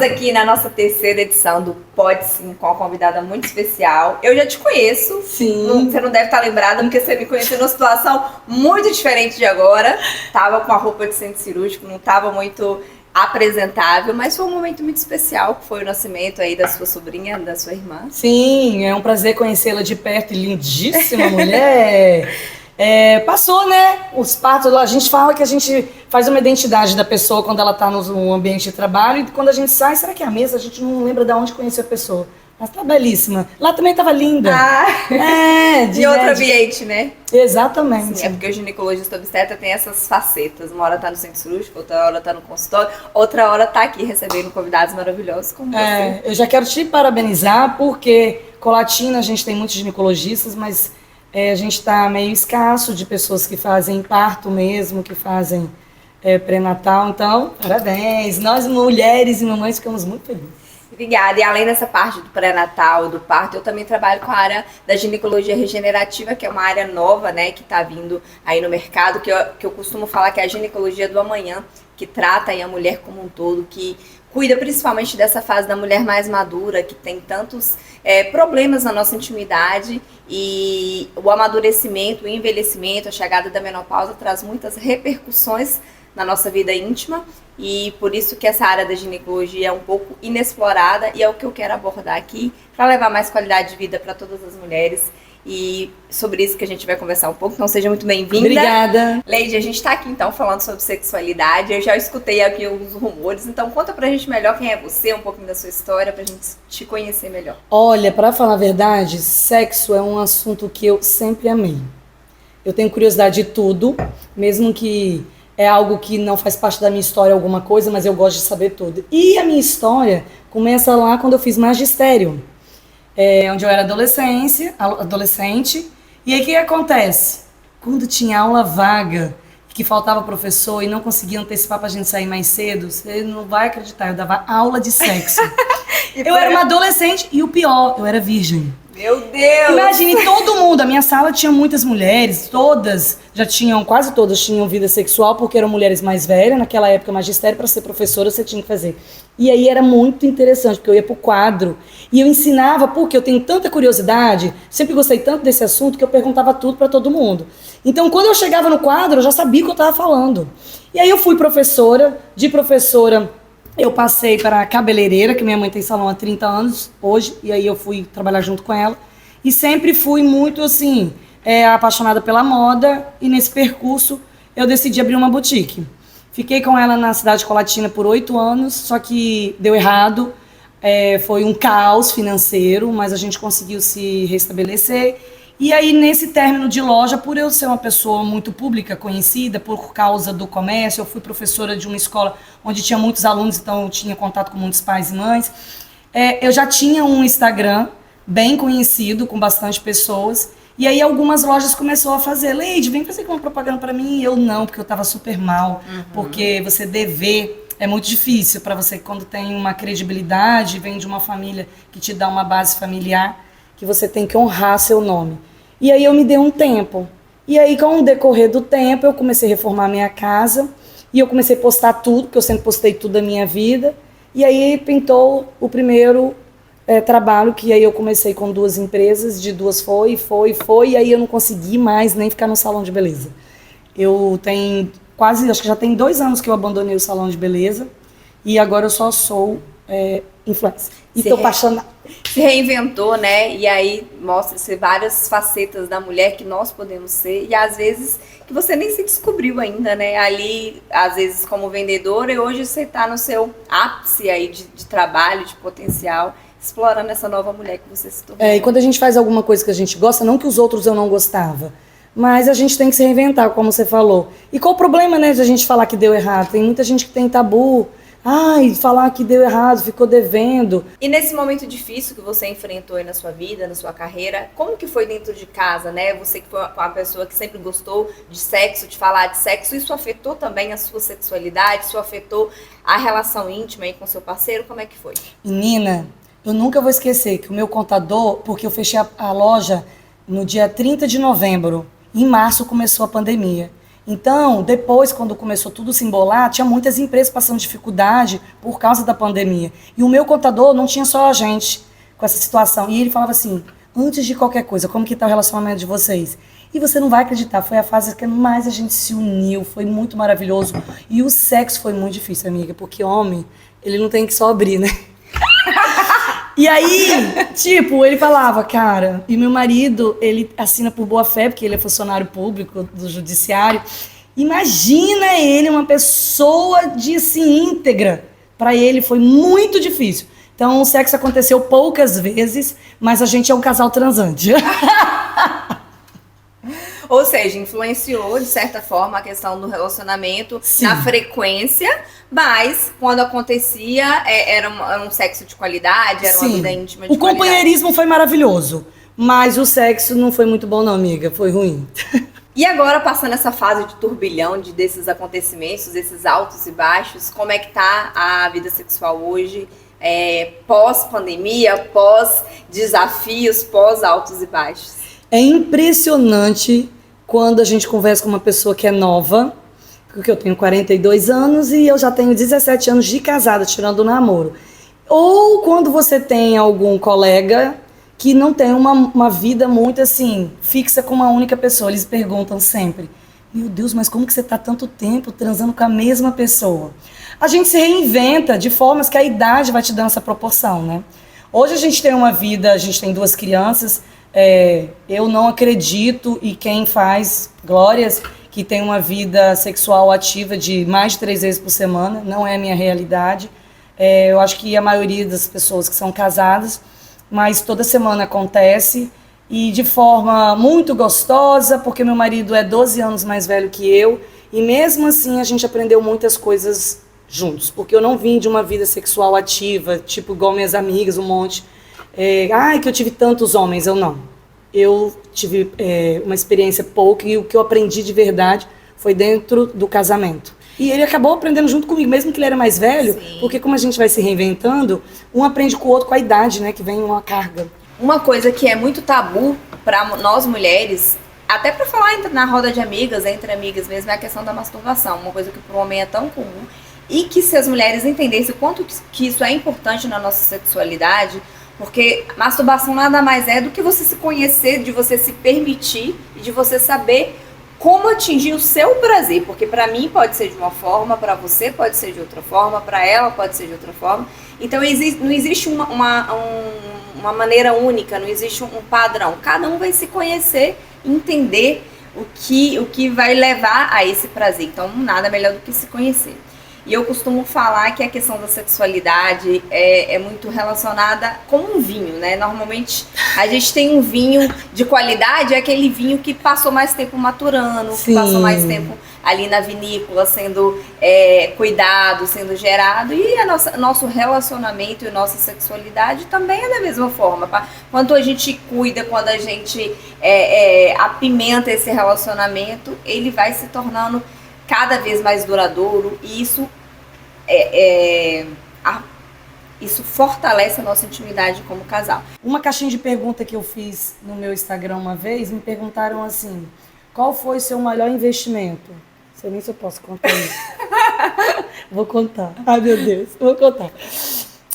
aqui na nossa terceira edição do Pode Sim, com uma convidada muito especial. Eu já te conheço. Sim. Você não deve estar lembrada, porque você me conheceu numa situação muito diferente de agora. Tava com a roupa de centro cirúrgico, não tava muito apresentável, mas foi um momento muito especial, que foi o nascimento aí da sua sobrinha, da sua irmã. Sim, é um prazer conhecê-la de perto, lindíssima mulher. Passou, né? Os partos, a gente fala que a gente faz uma identidade da pessoa quando ela está no ambiente de trabalho, e quando a gente sai, será que é a mesa? A gente não lembra de onde conheceu a pessoa. Mas tá belíssima. Lá também tava linda. De outro ambiente, né? Exatamente. Sim, é porque o ginecologista obstetra tem essas facetas. Uma hora tá no centro cirúrgico, outra hora tá no consultório, outra hora tá aqui recebendo convidados maravilhosos como você. Eu já quero te parabenizar, porque Colatina a gente tem muitos ginecologistas, mas a gente tá meio escasso de pessoas que fazem parto mesmo, que fazem pré-natal. Então, parabéns. Nós, mulheres e mamães, ficamos muito felizes. Obrigada. E além dessa parte do pré-natal, do parto, eu também trabalho com a área da ginecologia regenerativa, que é uma área nova, né, que está vindo aí no mercado, que eu costumo falar que é a ginecologia do amanhã, que trata aí a mulher como um todo, que cuida principalmente dessa fase da mulher mais madura, que tem tantos problemas na nossa intimidade, e o amadurecimento, o envelhecimento, a chegada da menopausa traz muitas repercussões na nossa vida íntima, e por isso que essa área da ginecologia é um pouco inexplorada, e é o que eu quero abordar aqui, para levar mais qualidade de vida para todas as mulheres, e sobre isso que a gente vai conversar um pouco. Então seja muito bem-vinda. Obrigada. Leide, a gente está aqui então falando sobre sexualidade, eu já escutei aqui alguns rumores, então conta pra gente melhor quem é você, um pouquinho da sua história, pra gente te conhecer melhor. Olha, para falar a verdade, sexo é um assunto que eu sempre amei. Eu tenho curiosidade de tudo, mesmo que é algo que não faz parte da minha história alguma coisa, mas eu gosto de saber tudo. E a minha história começa lá quando eu fiz magistério, onde eu era adolescente. E aí o que acontece? Quando tinha aula vaga, que faltava professor e não conseguia antecipar pra gente sair mais cedo, você não vai acreditar, eu dava aula de sexo. Eu era uma adolescente e o pior, eu era virgem. Meu Deus! Imagine todo mundo, a minha sala tinha muitas mulheres, quase todas tinham vida sexual, porque eram mulheres mais velhas, naquela época magistério, para ser professora você tinha que fazer. E aí era muito interessante, porque eu ia pro quadro e eu ensinava, porque eu tenho tanta curiosidade, sempre gostei tanto desse assunto, que eu perguntava tudo para todo mundo. Então quando eu chegava no quadro, eu já sabia o que eu estava falando. E aí eu fui professora, de professora eu passei para cabeleireira, que minha mãe tem salão há 30 anos hoje, e aí eu fui trabalhar junto com ela. E sempre fui muito, assim, apaixonada pela moda, e nesse percurso eu decidi abrir uma boutique. Fiquei com ela na cidade de Colatina por 8 anos, só que deu errado, foi um caos financeiro, mas a gente conseguiu se restabelecer. E aí, nesse término de loja, por eu ser uma pessoa muito pública, conhecida, por causa do comércio, eu fui professora de uma escola onde tinha muitos alunos, então eu tinha contato com muitos pais e mães. Eu já tinha um Instagram bem conhecido, com bastante pessoas, e aí algumas lojas começaram a fazer, Leide, vem fazer uma propaganda para mim. E eu não, porque eu estava super mal, porque você dever é muito difícil para você, quando tem uma credibilidade, vem de uma família que te dá uma base familiar, que você tem que honrar seu nome. E aí eu me dei um tempo. E aí, com o decorrer do tempo, eu comecei a reformar a minha casa, e eu comecei a postar tudo, porque eu sempre postei tudo da minha vida. E aí pintou o primeiro trabalho, que aí eu comecei com 2 empresas, de 2 foi, e aí eu não consegui mais nem ficar no salão de beleza. Eu tenho acho que já tem 2 anos que eu abandonei o salão de beleza, e agora eu só sou influencer. E estou apaixonada. Se reinventou, né? E aí mostra-se várias facetas da mulher que nós podemos ser, e às vezes que você nem se descobriu ainda, né? Ali, às vezes como vendedora, e hoje você está no seu ápice aí de trabalho, de potencial, explorando essa nova mulher que você se tornou. E quando a gente faz alguma coisa que a gente gosta, não que os outros eu não gostava, mas a gente tem que se reinventar, como você falou. E qual o problema, né, de a gente falar que deu errado? Tem muita gente que tem tabu. Falar que deu errado, ficou devendo. E nesse momento difícil que você enfrentou aí na sua vida, na sua carreira, como que foi dentro de casa, né? Você que foi uma pessoa que sempre gostou de sexo, de falar de sexo, isso afetou também a sua sexualidade? Isso afetou a relação íntima aí com seu parceiro? Como é que foi? Menina, eu nunca vou esquecer que o meu contador, porque eu fechei a loja no dia 30 de novembro, em março começou a pandemia. Então, depois, quando começou tudo a se embolar, tinha muitas empresas passando dificuldade por causa da pandemia. E o meu contador não tinha só a gente com essa situação. E ele falava assim, antes de qualquer coisa, como que está o relacionamento de vocês? E você não vai acreditar, foi a fase que mais a gente se uniu, foi muito maravilhoso. E o sexo foi muito difícil, amiga, porque homem, ele não tem que só abrir, né? E aí, tipo, ele falava, cara, e meu marido, ele assina por boa fé, porque ele é funcionário público do judiciário. Imagina ele, uma pessoa de assim, íntegra. Para ele foi muito difícil. Então, o sexo aconteceu poucas vezes, mas a gente é um casal transante. Ou seja, influenciou, de certa forma, a questão do relacionamento na frequência, mas quando acontecia, era um sexo de qualidade, era uma vida íntima de qualidade. O companheirismo foi maravilhoso, mas o sexo não foi muito bom não, amiga, foi ruim. E agora, passando essa fase de turbilhão, desses acontecimentos, desses altos e baixos, como é que tá a vida sexual hoje, pós-pandemia, pós-desafios, pós-altos e baixos? É impressionante quando a gente conversa com uma pessoa que é nova, porque eu tenho 42 anos e eu já tenho 17 anos de casada, tirando o namoro. Ou quando você tem algum colega que não tem uma vida muito assim, fixa com uma única pessoa. Eles perguntam sempre, meu Deus, mas como que você está tanto tempo transando com a mesma pessoa? A gente se reinventa de formas que a idade vai te dando essa proporção, né? Hoje a gente tem uma vida, a gente tem 2 crianças, eu não acredito, e quem faz glórias, que tem uma vida sexual ativa de mais de 3 vezes por semana, não é a minha realidade. Eu acho que a maioria das pessoas que são casadas, mas toda semana acontece, e de forma muito gostosa, porque meu marido é 12 anos mais velho que eu, e mesmo assim a gente aprendeu muitas coisas juntos, porque eu não vim de uma vida sexual ativa, tipo igual minhas amigas, um monte. Que eu tive tantos homens, eu não. Eu tive uma experiência pouca, e o que eu aprendi de verdade foi dentro do casamento. E ele acabou aprendendo junto comigo, mesmo que ele era mais velho, sim, porque como a gente vai se reinventando, um aprende com o outro com a idade, né, que vem uma carga. Uma coisa que é muito tabu para nós mulheres, até para falar na roda de amigas, entre amigas mesmo, é a questão da masturbação, uma coisa que para o homem é tão comum, e que se as mulheres entendessem o quanto que isso é importante na nossa sexualidade. Porque masturbação nada mais é do que você se conhecer, de você se permitir e de você saber como atingir o seu prazer. Porque para mim pode ser de uma forma, para você pode ser de outra forma, para ela pode ser de outra forma. Então não existe uma maneira única, não existe um padrão. Cada um vai se conhecer, entender o que vai levar a esse prazer. Então nada melhor do que se conhecer. E eu costumo falar que a questão da sexualidade é muito relacionada com um vinho, né? Normalmente a gente tem um vinho de qualidade, é aquele vinho que passou mais tempo maturando, sim, que passou mais tempo ali na vinícola, sendo cuidado, sendo gerado. E nosso relacionamento e nossa sexualidade também é da mesma forma. Quando a gente cuida, quando a gente apimenta esse relacionamento, ele vai se tornando cada vez mais duradouro, e isso fortalece a nossa intimidade como casal. Uma caixinha de pergunta que eu fiz no meu Instagram uma vez, me perguntaram assim, qual foi o seu maior investimento? Não sei nem se eu posso contar isso. Vou contar. Ai, meu Deus, vou contar.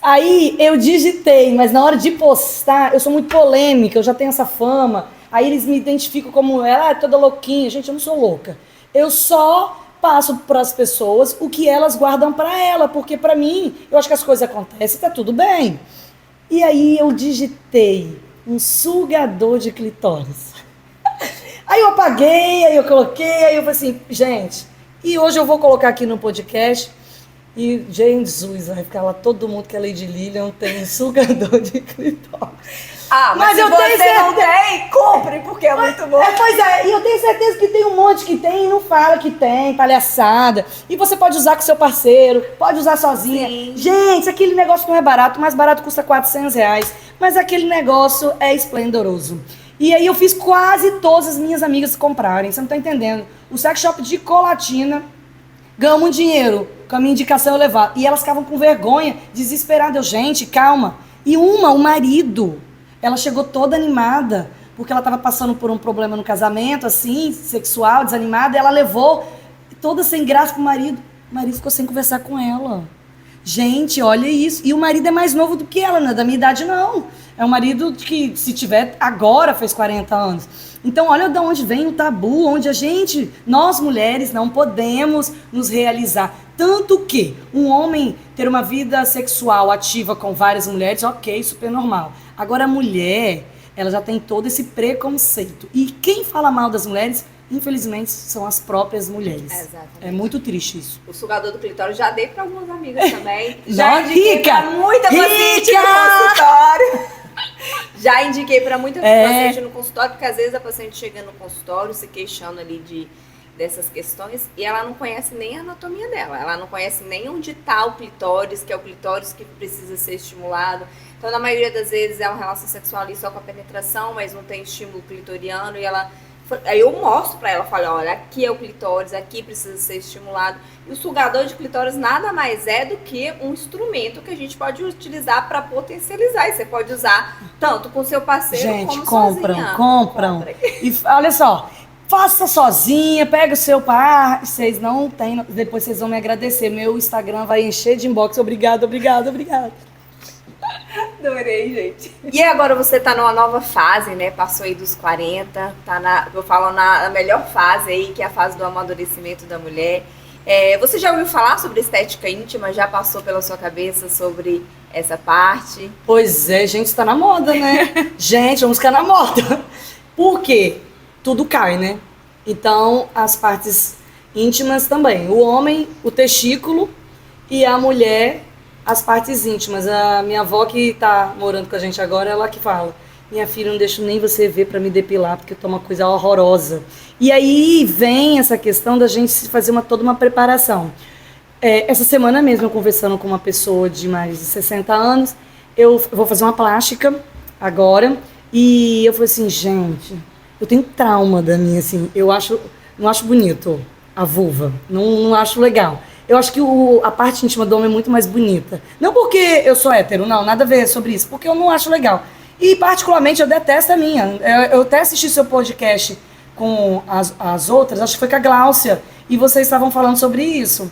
Aí eu digitei, mas na hora de postar, eu sou muito polêmica, eu já tenho essa fama, aí eles me identificam como ela é toda louquinha. Gente, eu não sou louca. Eu só passo para as pessoas o que elas guardam para ela, porque para mim, eu acho que as coisas acontecem e tá tudo bem. E aí eu digitei um sugador de clitóris. Aí eu apaguei, aí eu coloquei, aí eu falei assim, gente, e hoje eu vou colocar aqui no podcast, e Jesus, vai ficar lá todo mundo que é Lady Lilian tem um sugador de clitóris. Mas se você não tem, compre, porque é muito bom. Pois é, e eu tenho certeza que tem um monte que tem e não fala que tem, palhaçada. E você pode usar com seu parceiro, pode usar sozinha. Sim. Gente, aquele negócio não é barato, o mais barato custa R$400, mas aquele negócio é esplendoroso. E aí eu fiz quase todas as minhas amigas comprarem, você não tá entendendo. O sex shop de Colatina ganhou muito dinheiro com a minha indicação elevada. E elas ficavam com vergonha, desesperadas. Eu, gente, calma. E o marido, ela chegou toda animada, porque ela estava passando por um problema no casamento, assim, sexual, desanimada, e ela levou toda sem graça pro marido. O marido ficou sem conversar com ela. Gente, olha isso. E o marido é mais novo do que ela, não é da minha idade, não. É um marido que, se tiver agora, fez 40 anos. Então, olha de onde vem o tabu, onde nós mulheres, não podemos nos realizar. Tanto que um homem ter uma vida sexual ativa com várias mulheres, ok, super normal. Agora, a mulher, ela já tem todo esse preconceito. E quem fala mal das mulheres, infelizmente, são as próprias mulheres. Exatamente. É muito triste isso. O sugador do clitóris já dei para algumas amigas também. Já indiquei para muita paciente no consultório. Já indiquei para muita paciente no consultório, porque às vezes a paciente chega no consultório se queixando ali dessas questões e ela não conhece nem a anatomia dela. Ela não conhece nem onde está o clitóris, que é o clitóris que precisa ser estimulado. Então, na maioria das vezes, é uma relação sexual ali só com a penetração, mas não tem estímulo clitoriano e ela... Aí eu mostro pra ela, falo, olha, aqui é o clitóris, aqui precisa ser estimulado. E o sugador de clitóris nada mais é do que um instrumento que a gente pode utilizar para potencializar. E você pode usar tanto com seu parceiro como sozinha. Compram. E olha só, faça sozinha, pega o seu par, vocês não têm, depois vocês vão me agradecer. Meu Instagram vai encher de inbox. Obrigada. Adorei, gente. E agora você tá numa nova fase, né? Passou aí dos 40, eu falo na melhor fase aí, que é a fase do amadurecimento da mulher. Você já ouviu falar sobre estética íntima? Já passou pela sua cabeça sobre essa parte? Pois é, gente, tá na moda, né? Gente, vamos ficar na moda. Por quê? Tudo cai, né? Então, as partes íntimas também. O homem, o testículo, e a mulher, as partes íntimas. A minha avó que tá morando com a gente agora, ela que fala: minha filha, não deixo nem você ver para me depilar, porque tô uma coisa horrorosa. E aí vem essa questão da gente fazer toda uma preparação. Essa semana mesmo, eu conversando com uma pessoa de mais de 60 anos, eu vou fazer uma plástica agora, e eu falei assim, gente, eu tenho trauma da minha, assim, não acho bonito a vulva, não acho legal. Eu acho que a parte íntima do homem é muito mais bonita. Não porque eu sou hétero, não, nada a ver sobre isso, porque eu não acho legal. E particularmente eu detesto a minha. Eu até assisti seu podcast com as outras, acho que foi com a Gláucia, e vocês estavam falando sobre isso.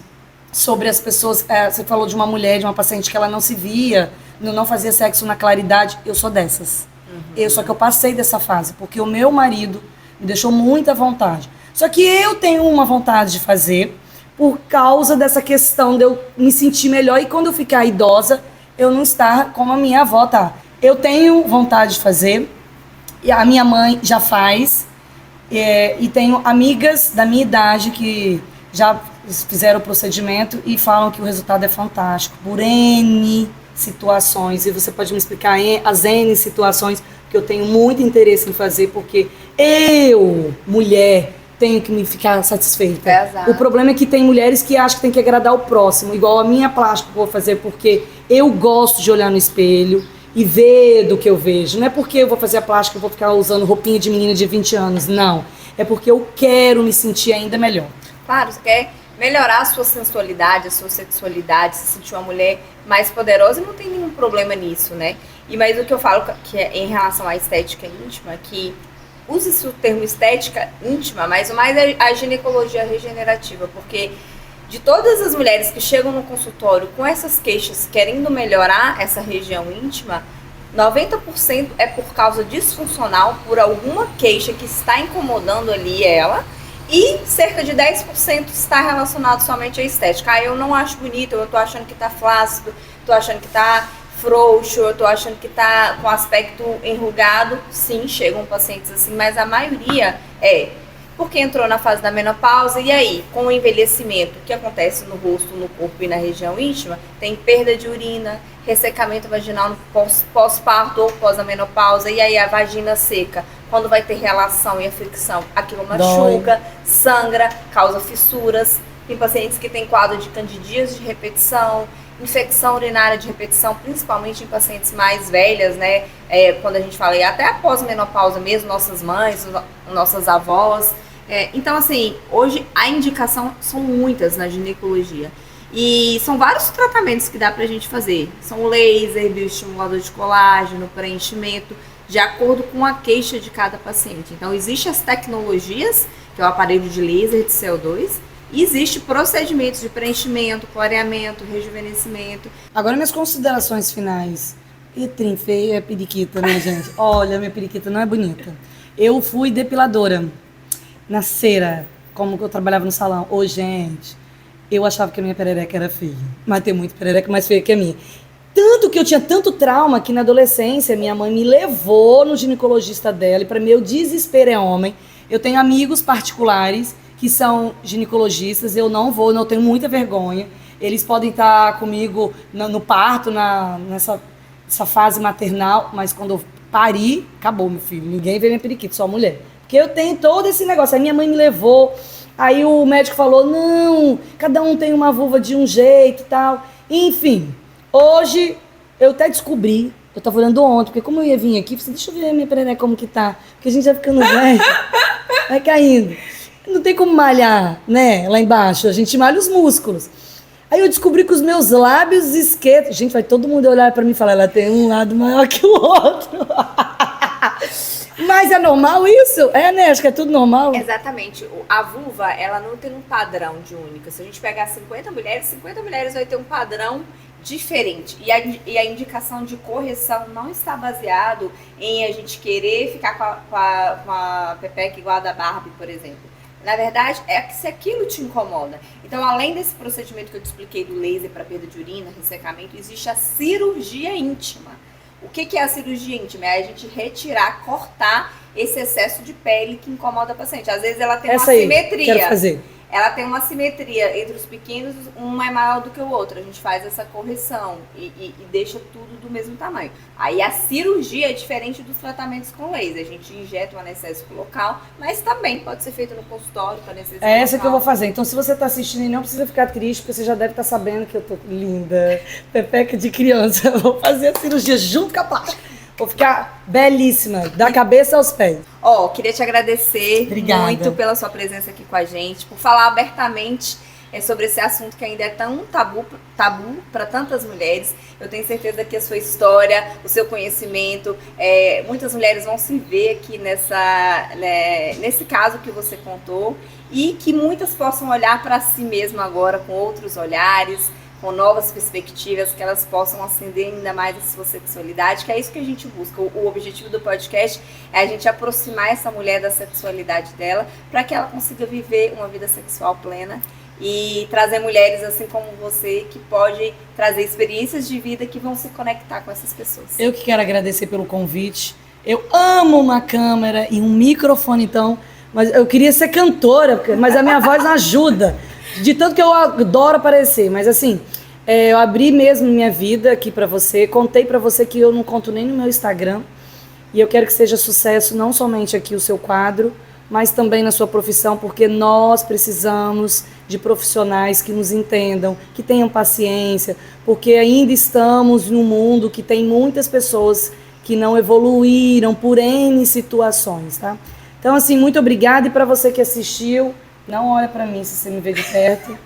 Sobre as pessoas, você falou de uma mulher, de uma paciente que ela não se via, não fazia sexo na claridade. Eu sou dessas. Só que eu passei dessa fase, porque o meu marido me deixou muita vontade. Só que eu tenho uma vontade de fazer por causa dessa questão de eu me sentir melhor e quando eu ficar idosa, eu não estar como a minha avó tá. Eu tenho vontade de fazer, e a minha mãe já faz, e tenho amigas da minha idade que já fizeram o procedimento e falam que o resultado é fantástico, por N situações, e você pode me explicar as N situações que eu tenho muito interesse em fazer, porque eu, mulher, tenho que me ficar satisfeita. Exato. O problema é que tem mulheres que acham que tem que agradar o próximo, igual a minha plástica que eu vou fazer, porque eu gosto de olhar no espelho e ver do que eu vejo. Não é porque eu vou fazer a plástica e vou ficar usando roupinha de menina de 20 anos, não. É porque eu quero me sentir ainda melhor. Claro, você quer melhorar a sua sensualidade, a sua sexualidade, se sentir uma mulher mais poderosa, e não tem nenhum problema nisso, né? Mas o que eu falo que é em relação à estética íntima, que use-se o termo estética íntima, mas o mais é a ginecologia regenerativa, porque de todas as mulheres que chegam no consultório com essas queixas, querendo melhorar essa região íntima, 90% é por causa disfuncional, por alguma queixa que está incomodando ali ela, e cerca de 10% está relacionado somente à estética. Eu não acho bonito, eu tô achando que tá flácido, tô achando que tá frouxo, eu tô achando que tá com aspecto enrugado. Sim, chegam pacientes assim, mas a maioria porque entrou na fase da menopausa, e aí, com o envelhecimento, o que acontece no rosto, no corpo e na região íntima, tem perda de urina, ressecamento vaginal no pós-parto ou pós a menopausa, e aí a vagina seca, quando vai ter relação e a fricção, aquilo machuca, sangra, causa fissuras. Tem pacientes que têm quadro de candidíase de repetição, infecção urinária de repetição, principalmente em pacientes mais velhas, né? Quando a gente fala, e até após a menopausa mesmo, nossas mães, nossas avós. Então, assim, hoje a indicação são muitas na ginecologia. E são vários tratamentos que dá pra gente fazer. São laser, bioestimulador de colágeno, preenchimento. de acordo com a queixa de cada paciente. Então, existem as tecnologias, que é o aparelho de laser de CO2, e existe procedimentos de preenchimento, clareamento, rejuvenescimento. Agora, minhas considerações finais. E trim feia é periquita, né, gente? Olha, minha periquita não é bonita. Eu fui depiladora na cera, como eu trabalhava no salão. Ô, gente, eu achava que a minha perereca era feia. Mas tem muito perereca mais feia que a minha. Tanto que eu tinha tanto trauma que na adolescência minha mãe me levou no ginecologista dela e para meu desespero é homem. Eu tenho amigos particulares que são ginecologistas, eu não vou, não tenho muita vergonha. Eles podem estar comigo no parto, nessa fase maternal, mas quando eu parir, acabou, meu filho. Ninguém vê minha periquita, só mulher. Porque eu tenho todo esse negócio. Aí minha mãe me levou, aí o médico falou, não, cada um tem uma vulva de um jeito e tal. Enfim, hoje eu até descobri, eu tava olhando ontem, porque como eu ia vir aqui, eu falei, deixa eu ver a minha perereca como que tá. Porque a gente vai ficando velho, vai caindo. Não tem como malhar, né, lá embaixo, a gente malha os músculos. Aí eu descobri que os meus lábios esquerdos... Gente, vai todo mundo olhar pra mim e falar, ela tem um lado maior que o outro. Mas é normal isso? É, né? Acho que é tudo normal. Exatamente. A vulva, ela não tem um padrão de única. Se a gente pegar 50 mulheres vai ter um padrão diferente. E a indicação de correção não está baseado em a gente querer ficar com a pepeca igual a da Barbie, por exemplo. Na verdade, é que se aquilo te incomoda. Então, além desse procedimento que eu te expliquei do laser para perda de urina, ressecamento, existe a cirurgia íntima. O que é a cirurgia íntima? É a gente retirar, cortar esse excesso de pele que incomoda a paciente. Às vezes ela tem uma assimetria. Quero fazer. Ela tem uma simetria entre os pequenos, um é maior do que o outro. A gente faz essa correção e deixa tudo do mesmo tamanho. Aí a cirurgia é diferente dos tratamentos com laser. A gente injeta um anestésico local, mas também pode ser feito no consultório com anestesia local. É essa que eu vou fazer. Então, se você está assistindo e não precisa ficar triste, porque você já deve estar sabendo que eu tô linda, pepeca de criança. Eu vou fazer a cirurgia junto com a plástica. Vou ficar belíssima, da cabeça aos pés. Queria te agradecer muito pela sua presença aqui com a gente, por falar abertamente sobre esse assunto que ainda é tão tabu para tantas mulheres. Eu tenho certeza que a sua história, o seu conhecimento, muitas mulheres vão se ver aqui nesse caso que você contou e que muitas possam olhar para si mesmas agora com outros olhares, com novas perspectivas, que elas possam acender ainda mais a sua sexualidade, que é isso que a gente busca. O objetivo do podcast é a gente aproximar essa mulher da sexualidade dela, para que ela consiga viver uma vida sexual plena e trazer mulheres assim como você, que pode trazer experiências de vida que vão se conectar com essas pessoas. Eu que quero agradecer pelo convite. Eu amo uma câmera e um microfone, então, mas eu queria ser cantora, mas a minha voz não ajuda. De tanto que eu adoro aparecer, mas assim, eu abri mesmo minha vida aqui pra você, contei pra você que eu não conto nem no meu Instagram, e eu quero que seja sucesso não somente aqui o seu quadro, mas também na sua profissão, porque nós precisamos de profissionais que nos entendam, que tenham paciência, porque ainda estamos num mundo que tem muitas pessoas que não evoluíram por N situações, tá? Então, assim, muito obrigada, e pra você que assistiu, não olha pra mim se você me vê de perto.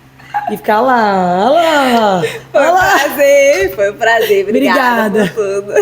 E ficar lá. Foi um prazer. Obrigada Obrigada por tudo.